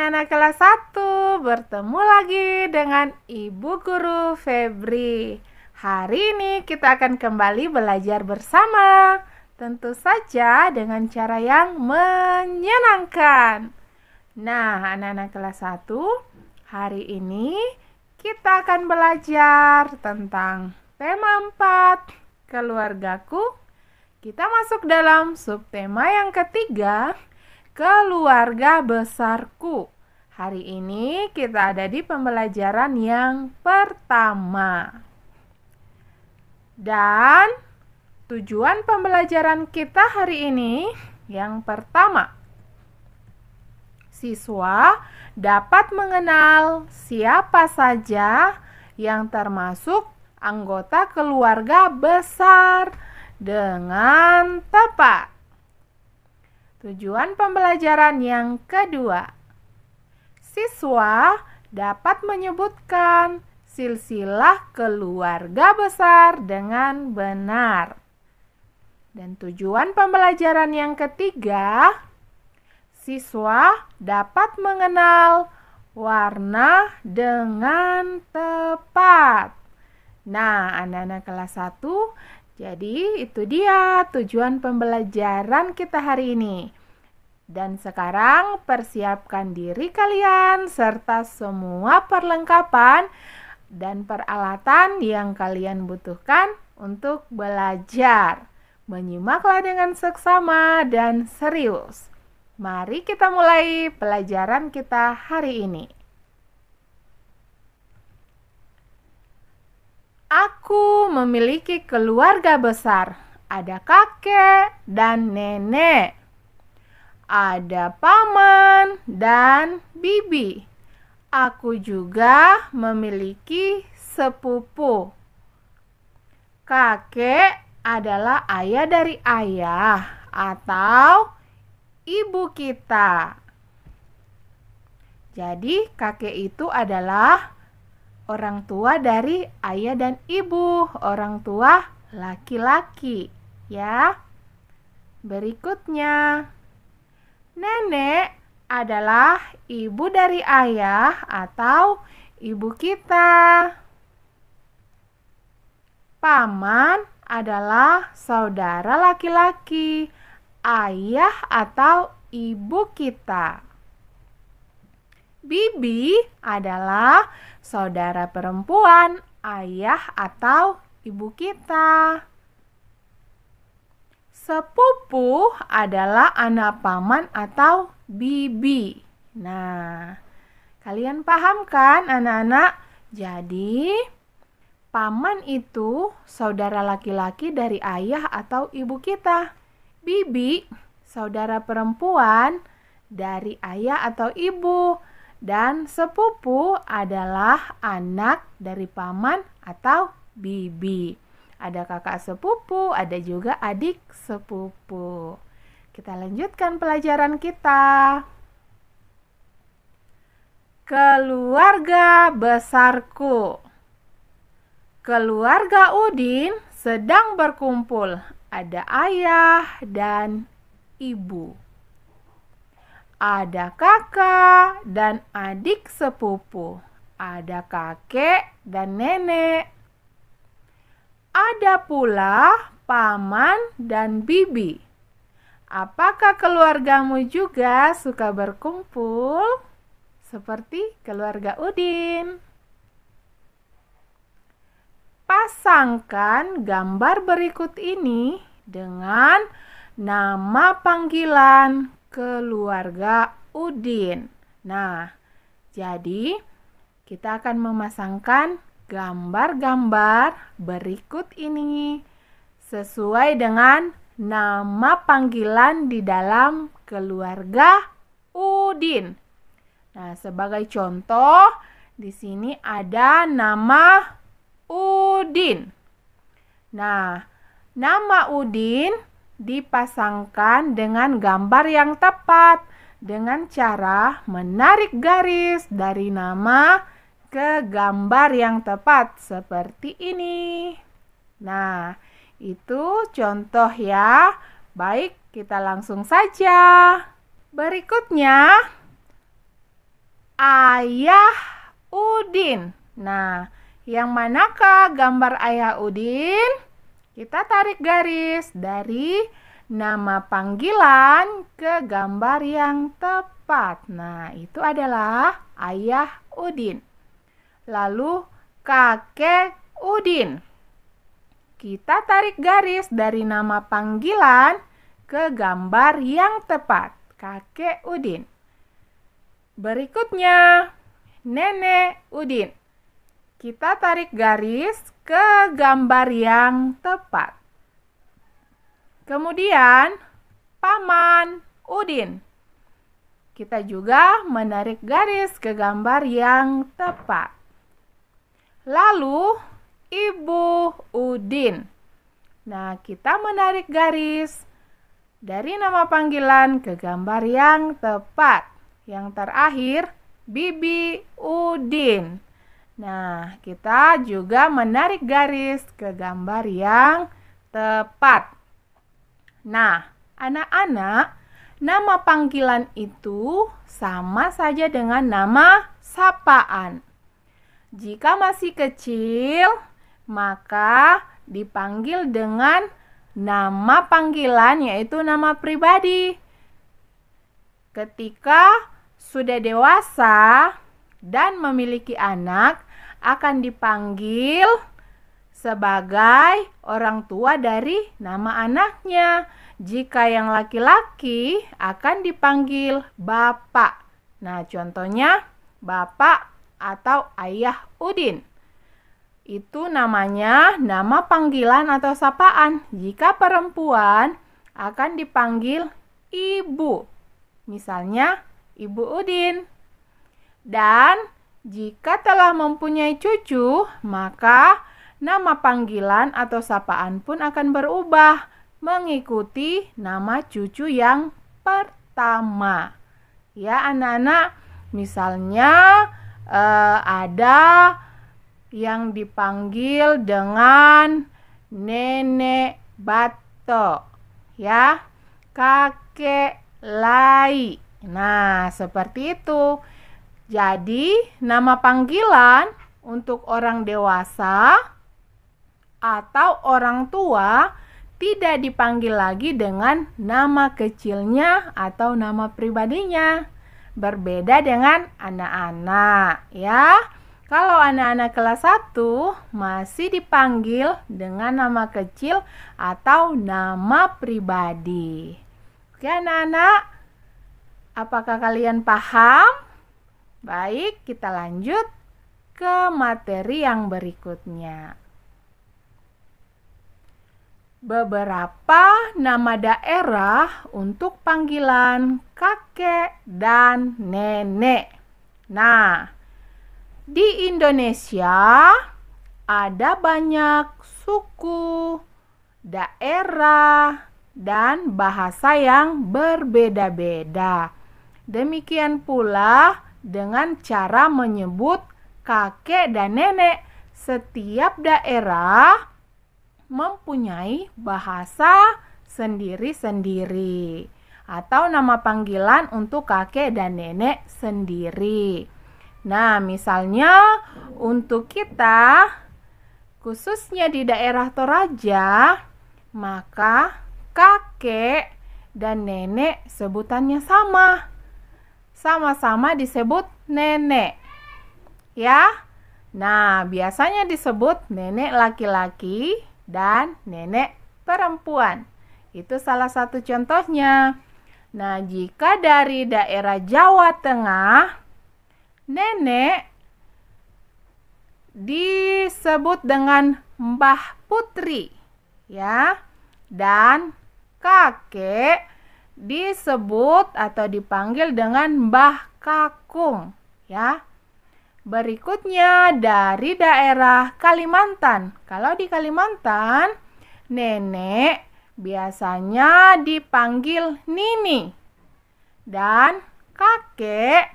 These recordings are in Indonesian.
anak-anak kelas 1, bertemu lagi dengan Ibu Guru Febri. Hari ini kita akan kembali belajar bersama. Tentu saja dengan cara yang menyenangkan. Nah, anak-anak kelas 1, hari ini kita akan belajar tentang tema 4, keluargaku. Kita masuk dalam subtema yang ketiga, keluarga besarku. Hari ini kita ada di pembelajaran yang pertama. Dan tujuan pembelajaran kita hari ini yang pertama, siswa dapat mengenal siapa saja yang termasuk anggota keluarga besar dengan tepat. Tujuan pembelajaran yang kedua, siswa dapat menyebutkan silsilah keluarga besar dengan benar. Dan tujuan pembelajaran yang ketiga, siswa dapat mengenal warna dengan tepat. Nah, anak-anak kelas 1, jadi itu dia tujuan pembelajaran kita hari ini. Dan sekarang persiapkan diri kalian serta semua perlengkapan dan peralatan yang kalian butuhkan untuk belajar. Menyimaklah dengan seksama dan serius. Mari kita mulai pelajaran kita hari ini. Aku memiliki keluarga besar. Ada kakek dan nenek. Ada paman dan bibi. Aku juga memiliki sepupu. Kakek adalah ayah dari ayah atau ibu kita. Jadi kakek itu adalah orang tua dari ayah dan ibu, orang tua laki-laki, ya. Berikutnya, nenek adalah ibu dari ayah atau ibu kita. Paman adalah saudara laki-laki, ayah atau ibu kita. Bibi adalah saudara perempuan, ayah atau ibu kita. Sepupu adalah anak paman atau bibi. Nah, kalian paham kan anak-anak? Jadi, paman itu saudara laki-laki dari ayah atau ibu kita. Bibi, saudara perempuan dari ayah atau ibu. Dan sepupu adalah anak dari paman atau bibi. Ada kakak sepupu, ada juga adik sepupu. Kita lanjutkan pelajaran kita. Keluarga besarku. Keluarga Udin sedang berkumpul. Ada ayah dan ibu. Ada kakak dan adik sepupu. Ada kakek dan nenek. Ada pula paman dan bibi. Apakah keluargamu juga suka berkumpul seperti keluarga Udin? Pasangkan gambar berikut ini dengan nama panggilan keluarga Udin. Nah, jadi kita akan memasangkan gambar-gambar berikut ini sesuai dengan nama panggilan di dalam keluarga Udin. Nah, sebagai contoh, di sini ada nama Udin. Nah, nama Udin dipasangkan dengan gambar yang tepat dengan cara menarik garis dari nama ke gambar yang tepat seperti ini. Nah, itu contoh ya. Baik, kita langsung saja. Berikutnya, Ayah Udin. Nah, yang manakah gambar Ayah Udin? Kita tarik garis dari nama panggilan ke gambar yang tepat. Nah, itu adalah Ayah Udin. Lalu Kakek Udin. Kita tarik garis dari nama panggilan ke gambar yang tepat. Kakek Udin. Berikutnya, Nenek Udin. Kita tarik garis ke gambar yang tepat. Kemudian, Paman Udin. Kita juga menarik garis ke gambar yang tepat. Lalu, Ibu Udin. Nah, kita menarik garis dari nama panggilan ke gambar yang tepat. Yang terakhir, Bibi Udin. Nah, kita juga menarik garis ke gambar yang tepat. Nah, anak-anak, nama panggilan itu sama saja dengan nama sapaan. Jika masih kecil, maka dipanggil dengan nama panggilan, yaitu nama pribadi. Ketika sudah dewasa dan memiliki anak, akan dipanggil sebagai orang tua dari nama anaknya. Jika yang laki-laki akan dipanggil bapak. Nah, contohnya bapak atau Ayah Udin. Itu namanya nama panggilan atau sapaan. Jika perempuan akan dipanggil ibu. Misalnya Ibu Udin. Dan jika telah mempunyai cucu, maka nama panggilan atau sapaan pun akan berubah mengikuti nama cucu yang pertama. Ya, anak-anak, misalnya ada yang dipanggil dengan Nenek Bato, ya, Kakek Lai. Nah, seperti itu. Jadi, nama panggilan untuk orang dewasa atau orang tua tidak dipanggil lagi dengan nama kecilnya atau nama pribadinya. Berbeda dengan anak-anak, ya. Kalau anak-anak kelas 1 masih dipanggil dengan nama kecil atau nama pribadi. Oke, anak-anak, apakah kalian paham? Baik, kita lanjut ke materi yang berikutnya. Beberapa nama daerah untuk panggilan kakek dan nenek. Nah, di Indonesia ada banyak suku, daerah, dan bahasa yang berbeda-beda. Demikian pula dengan cara menyebut kakek dan nenek. Setiap daerah mempunyai bahasa sendiri-sendiri atau nama panggilan untuk kakek dan nenek sendiri. Nah, misalnya untuk kita, khususnya di daerah Toraja, maka kakek dan nenek sebutannya sama. Sama-sama disebut nenek. Ya. Nah, biasanya disebut nenek laki-laki dan nenek perempuan. Itu salah satu contohnya. Nah, jika dari daerah Jawa Tengah, nenek disebut dengan Mbah Putri, ya. Dan kakek disebut atau dipanggil dengan Mbah Kakung, ya. Berikutnya dari daerah Kalimantan. Kalau di Kalimantan, nenek biasanya dipanggil Nini. Dan kakek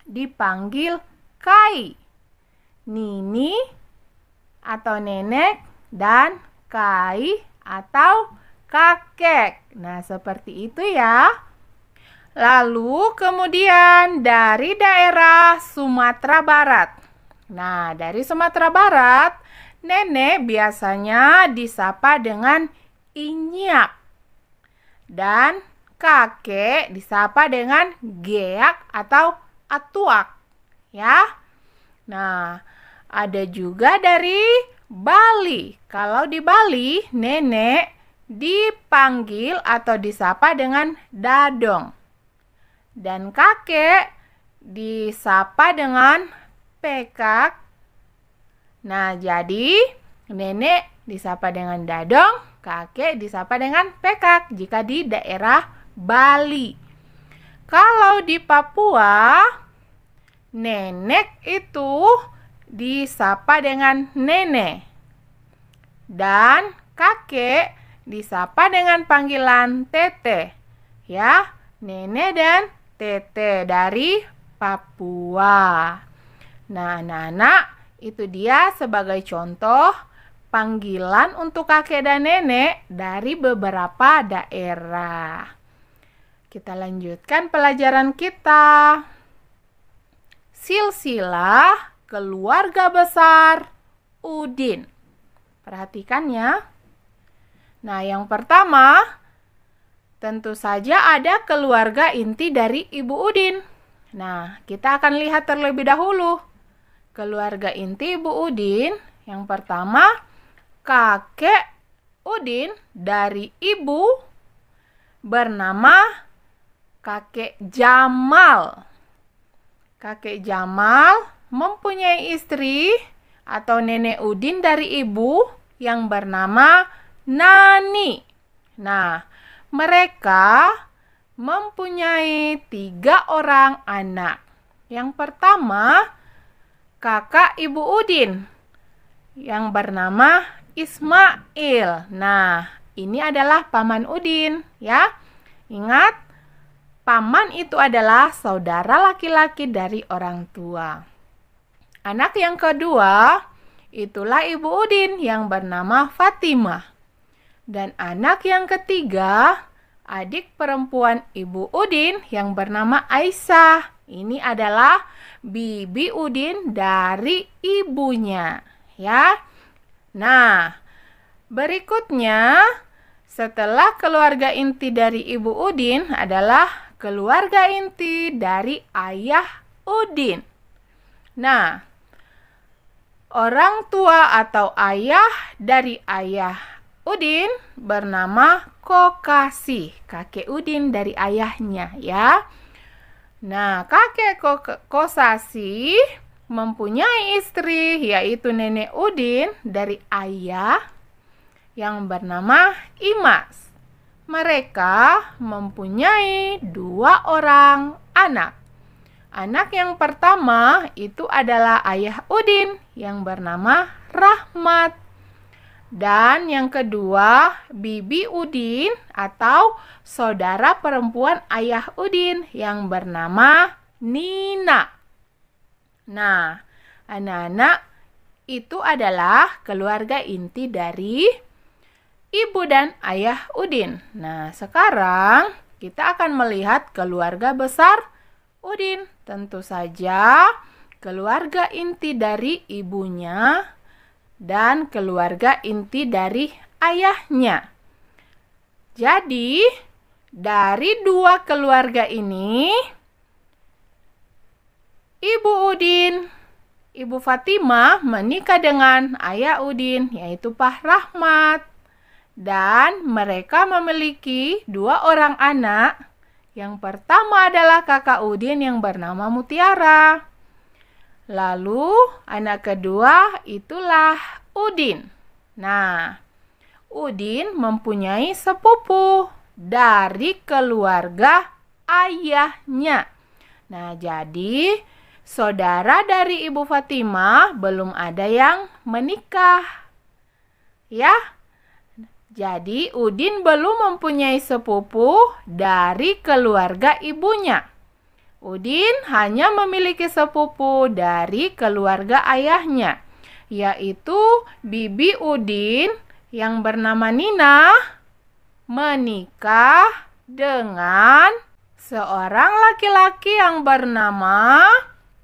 dipanggil Kai. Nini atau nenek dan Kai atau kakek. Nah, seperti itu ya. Lalu kemudian dari daerah Sumatera Barat. Nah, dari Sumatera Barat, nenek biasanya disapa dengan inyak. Dan kakek disapa dengan geak atau atuak. Ya. Nah, ada juga dari Bali. Kalau di Bali, nenek dipanggil atau disapa dengan dadong. Dan kakek disapa dengan pekak. Nah, jadi nenek disapa dengan dadong, kakek disapa dengan pekak jika di daerah Bali. Kalau di Papua, nenek itu disapa dengan nenek. Dan kakek disapa dengan panggilan tete. Ya, nenek dan tete dari Papua. Nah, anak-anak, itu dia sebagai contoh panggilan untuk kakek dan nenek dari beberapa daerah. Kita lanjutkan pelajaran kita. Silsilah keluarga besar Udin. Perhatikan ya. Nah, yang pertama, tentu saja ada keluarga inti dari Ibu Udin. Nah, kita akan lihat terlebih dahulu. Keluarga inti Ibu Udin, yang pertama, kakek Udin dari ibu bernama kakek Jamal. Kakek Jamal mempunyai istri atau nenek Udin dari ibu yang bernama Nani. Nah, mereka mempunyai 3 orang anak. Yang pertama, kakak Ibu Udin yang bernama Ismail. Nah, ini adalah paman Udin, ya. Ingat, paman itu adalah saudara laki-laki dari orang tua. Anak yang kedua, itulah Ibu Udin yang bernama Fatimah. Dan anak yang ketiga, adik perempuan Ibu Udin yang bernama Aisyah. Ini adalah Bibi Udin dari ibunya, ya. Nah, berikutnya setelah keluarga inti dari Ibu Udin adalah keluarga inti dari ayah Udin. Nah, orang tua atau ayah dari ayah Udin bernama Kokasi, kakek Udin dari ayahnya, ya. Nah, kakek Kosasi mempunyai istri yaitu nenek Udin dari ayah yang bernama Imas. Mereka mempunyai 2 orang anak. Anak yang pertama itu adalah ayah Udin yang bernama Rahmat. Dan yang kedua, Bibi Udin atau saudara perempuan ayah Udin yang bernama Nina. Nah, anak-anak, itu adalah keluarga inti dari ibu dan ayah Udin. Nah, sekarang kita akan melihat keluarga besar Udin. Tentu saja keluarga inti dari ibunya dan keluarga inti dari ayahnya. Jadi, dari 2 keluarga ini, Ibu Udin, Ibu Fatimah menikah dengan ayah Udin, yaitu Pak Rahmat. Dan mereka memiliki 2 orang anak. Yang pertama adalah kakak Udin yang bernama Mutiara. Lalu anak kedua itulah Udin. Nah, Udin mempunyai sepupu dari keluarga ayahnya. Nah, jadi saudara dari Ibu Fatimah belum ada yang menikah. Ya. Jadi Udin belum mempunyai sepupu dari keluarga ibunya. Udin hanya memiliki sepupu dari keluarga ayahnya, yaitu Bibi Udin yang bernama Nina menikah dengan Seorang laki-laki yang bernama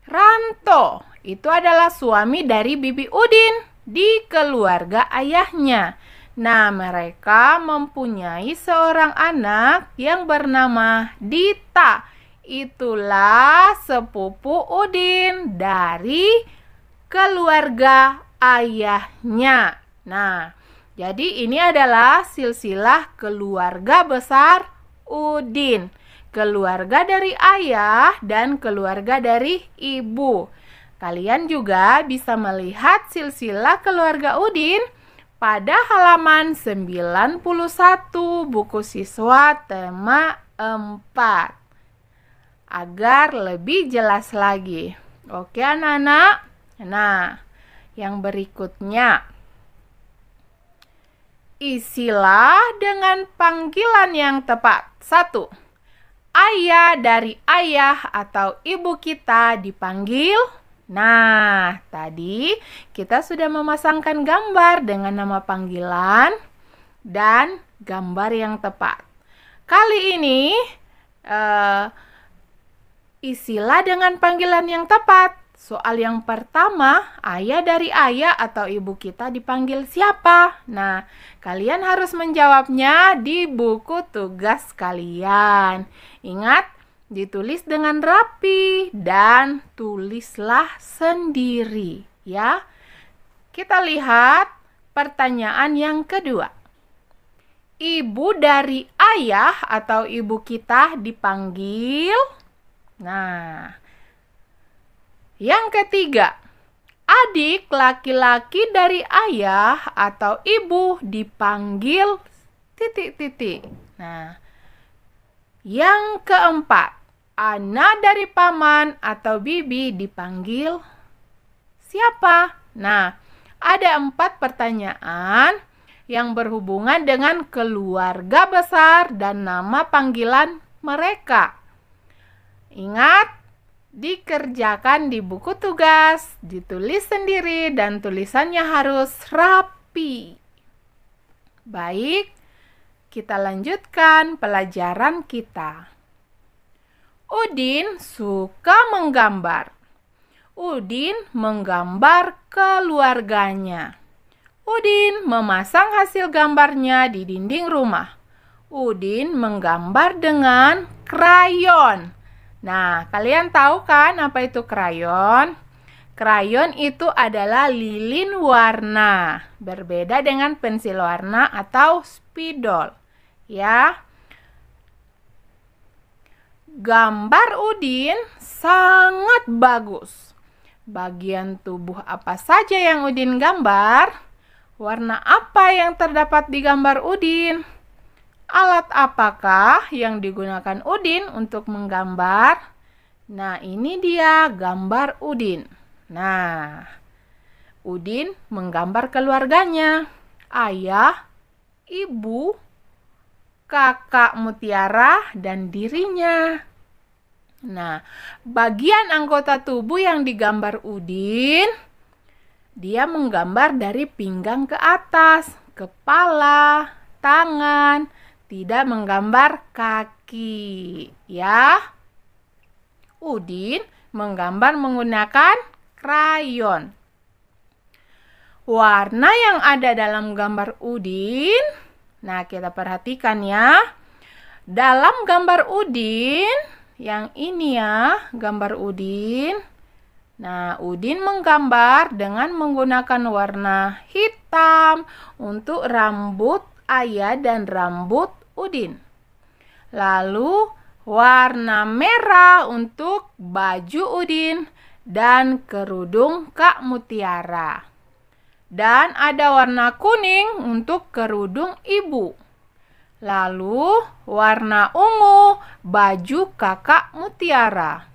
Ranto. Itu adalah suami dari Bibi Udin di keluarga ayahnya. Nah, mereka mempunyai seorang anak yang bernama Dita. Itulah sepupu Udin dari keluarga ayahnya. Nah, jadi ini adalah silsilah keluarga besar Udin. Keluarga dari ayah dan keluarga dari ibu. Kalian juga bisa melihat silsilah keluarga Udin pada halaman 91 buku siswa tema 4. Agar lebih jelas lagi. Oke anak-anak. Nah, yang berikutnya. Isilah dengan panggilan yang tepat. 1. Ayah dari ayah atau ibu kita dipanggil. Nah, tadi kita sudah memasangkan gambar dengan nama panggilan dan gambar yang tepat. Kali ini isilah dengan panggilan yang tepat. Soal yang pertama, ayah dari ayah atau ibu kita dipanggil siapa? Nah, kalian harus menjawabnya di buku tugas kalian. Ingat, ditulis dengan rapi dan tulislah sendiri, ya. Kita lihat pertanyaan yang kedua. Ibu dari ayah atau ibu kita dipanggil. Nah, yang ketiga, adik laki-laki dari ayah atau ibu dipanggil titik-titik. Nah, yang keempat, anak dari paman atau bibi dipanggil siapa? Nah, ada 4 pertanyaan yang berhubungan dengan keluarga besar dan nama panggilan mereka. Ingat, dikerjakan di buku tugas, ditulis sendiri, dan tulisannya harus rapi. Baik, kita lanjutkan pelajaran kita. Udin suka menggambar. Udin menggambar keluarganya. Udin memasang hasil gambarnya di dinding rumah. Udin menggambar dengan krayon. Nah, kalian tahu kan apa itu krayon? Krayon itu adalah lilin warna, berbeda dengan pensil warna atau spidol, ya. Gambar Udin sangat bagus. Bagian tubuh apa saja yang Udin gambar? Warna apa yang terdapat di gambar Udin? Alat apakah yang digunakan Udin untuk menggambar? Nah, ini dia gambar Udin. Nah, Udin menggambar keluarganya. Ayah, ibu, kakak Mutiara, dan dirinya. Nah, bagian anggota tubuh yang digambar Udin, dia menggambar dari pinggang ke atas, kepala, tangan, tidak menggambar kaki, ya. Udin menggambar menggunakan krayon. Warna yang ada dalam gambar Udin, nah kita perhatikan ya. Dalam gambar Udin, yang ini ya, gambar Udin. Nah, Udin menggambar dengan menggunakan warna hitam untuk rambut ayah dan rambut Udin. Lalu warna merah untuk baju Udin dan kerudung Kak Mutiara. Dan ada warna kuning untuk kerudung ibu. Lalu warna ungu baju kakak Mutiara.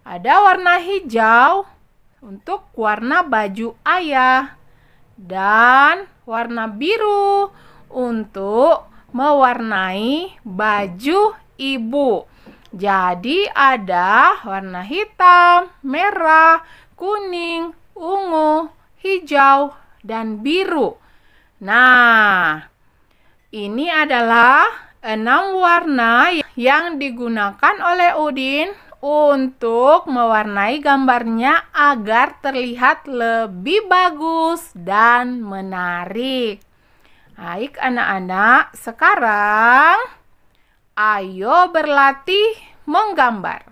Ada warna hijau untuk warna baju ayah. Dan warna biru untuk mewarnai baju ibu. Jadi ada warna hitam, merah, kuning, ungu, hijau, dan biru. Nah, ini adalah 6 warna yang digunakan oleh Udin untuk mewarnai gambarnya agar terlihat lebih bagus dan menarik. Baik anak-anak, sekarang ayo berlatih menggambar.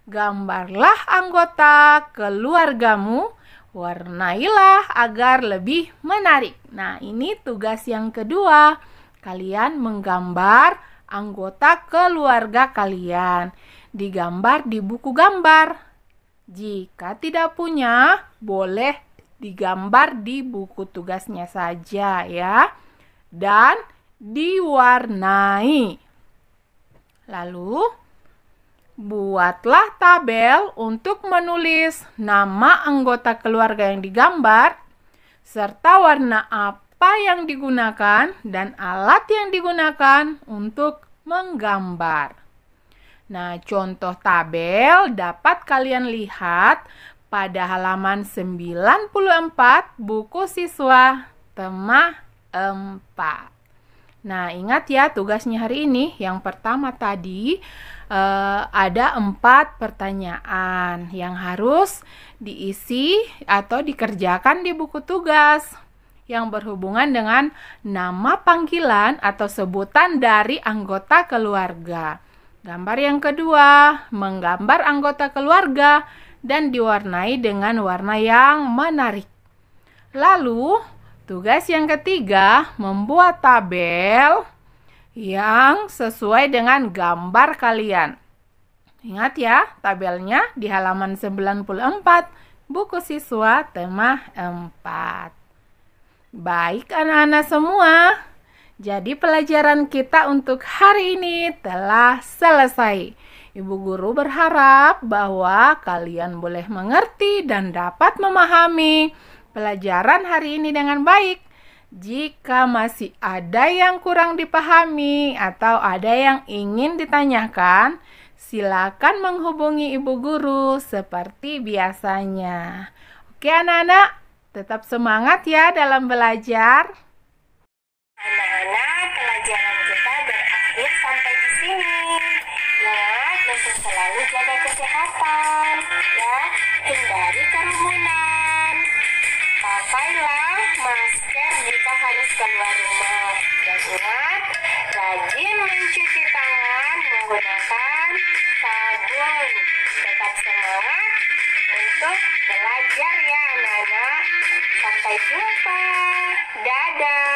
Gambarlah anggota keluargamu, warnailah agar lebih menarik. Nah, ini tugas yang kedua. Kalian menggambar anggota keluarga kalian. Digambar di buku gambar. Jika tidak punya, boleh digambar di buku tugasnya saja ya. Dan diwarnai. Lalu, buatlah tabel untuk menulis nama anggota keluarga yang digambar, serta warna apa yang digunakan dan alat yang digunakan untuk menggambar. Nah, contoh tabel dapat kalian lihat pada halaman 94 buku siswa tema 4. Nah, ingat ya tugasnya hari ini. Yang pertama tadi ada 4 pertanyaan yang harus diisi atau dikerjakan di buku tugas yang berhubungan dengan nama panggilan atau sebutan dari anggota keluarga. Gambar yang kedua, menggambar anggota keluarga dan diwarnai dengan warna yang menarik. Lalu, tugas yang ketiga, membuat tabel yang sesuai dengan gambar kalian. Ingat ya, tabelnya di halaman 94 buku siswa tema 4. Baik anak-anak semua, jadi pelajaran kita untuk hari ini telah selesai. Ibu guru berharap bahwa kalian boleh mengerti dan dapat memahami pelajaran hari ini dengan baik. Jika masih ada yang kurang dipahami atau ada yang ingin ditanyakan, silakan menghubungi ibu guru seperti biasanya. Oke anak-anak, tetap semangat ya dalam belajar. Anak-anak, pelajaran kita berakhir sampai di sini. Ingat untuk selalu jaga kesehatan, ya, hindari kerumunan. Pakailah masker jika harus keluar rumah. Dan ingat, rajin mencuci tangan menggunakan sabun. Tetap semangat untuk belajar ya anak-anak. Sampai jumpa. Dadah.